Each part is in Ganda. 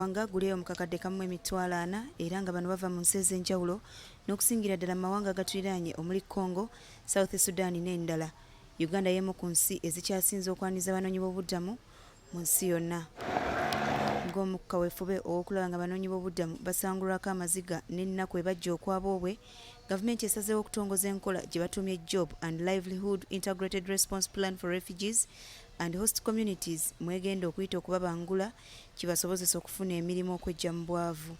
Wanga guliyo mukakadde kamu emitwalo 4 era nga bano bava mu nsi ez'enjawulo n'okusingira ddala mu mawanga agatuliraanye omuli Congo, South Sudan n'endala. Uganda y'emu ku nsi ezikyasinze okwaniza abanoonyi b'obuddamu mu nsi yonna. Ng'omu ku kaweefube ow'okulaba nga abanoonyi b'obuddamu basangulwako amaziga n'ennaku ebajja okwaboobwe, Gavumenti esazeewo okutongoza enkola gye batuumye Job and Livelihood Integrated Response Plan for Refugees and Host Communities mwegenda okuyita okubabangula kibasobozesa okufuna emirimu okweggya mu bwavu.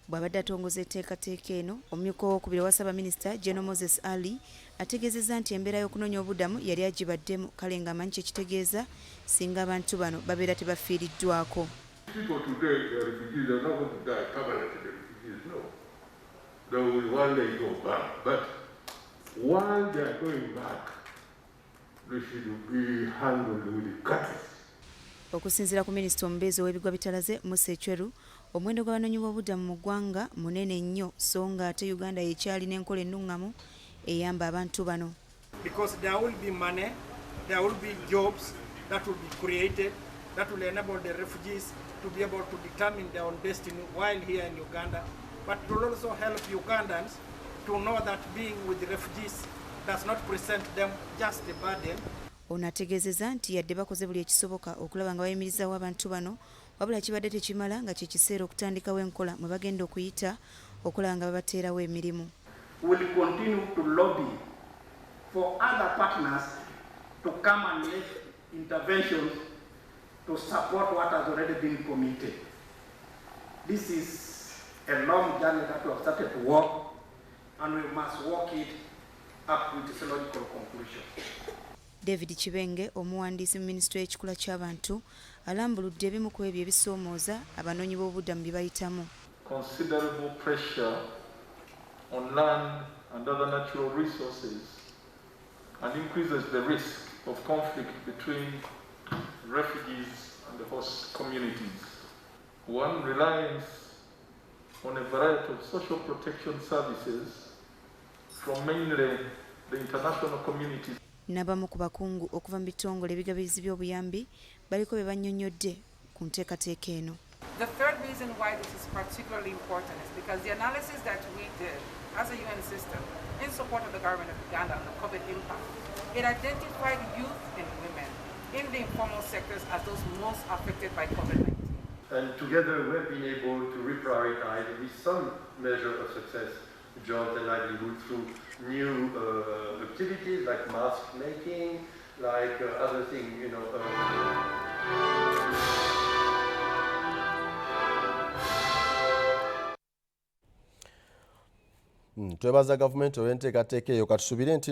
Bw'abadde atongoza enteekateeka eno, omumyuka owookubiri wa minisita Moses Ali ategeezezza nti embeera y'okunoonya obuddamu yali agibaddemu, kale ng'amanyi kye kitegeeza singa abantu bano babeera tebafiiriddwako. People today, the refugees are not going to die permanently. The refugees, no. They will one day go back. But while they are going back, they should be handled with courtesy. Okusinziira ku minisita omubeezi owebigwatebiraze Musa Echweru, omuwendo gw'abanoonyi b'obuddamu mu ggwanga munene nnyo so nga ate Uganda yekyalina enkola ennungamu eyamba abantu bano. Because there will be money, there will be jobs that will be created that will enable the refugees to be able to determine their own destiny while here in Uganda, but it will also help Ugandans to know that being with the refugees does not present them just a burden. Ono ategeezezza nti yadde bakoze buli ekisoboka okulaba nga bayimirizaawo abantu bano, wabula kibadde tekimala nga kye kiseera okutandikawo enkola mwe bagenda okuyita okulaba nga babateerawo emirimu. We will continue to lobby for other partners to come and make interventions to support what has already been committed. This is a long journey that we have started to walk, and we must walk it up with its logical conclusion. David Kibenge, omuwandiisi mu minisitule y'ekikula ky'abantu, alambuludde ebimu ku ebyo ebisoomooza abanoonyi b'obuddamu bye bayitamu. Considerable pressure on land and other natural resources and increases the risk of conflict between refugees and the host communities. One relies on a variety of social protection services from mainly the international community. N'abamu ku bakungu okuva mu bitongole ebigabirizi by'obuyambi baliko be bannyonnyodde ku nteekateeka eno. The third reason why this is particularly important is because the analysis that we did as a UN system in support of the government of Uganda on the COVID impact, it identified youth and women in the informal sectors as those most affected by COVID-19. And together we've been able to reprioritize with some measure of success jobs and livelihood through new activities like mask making, like other things, you know. Twebaza gavumenti olw'enteekateeka eyo, katusubire nti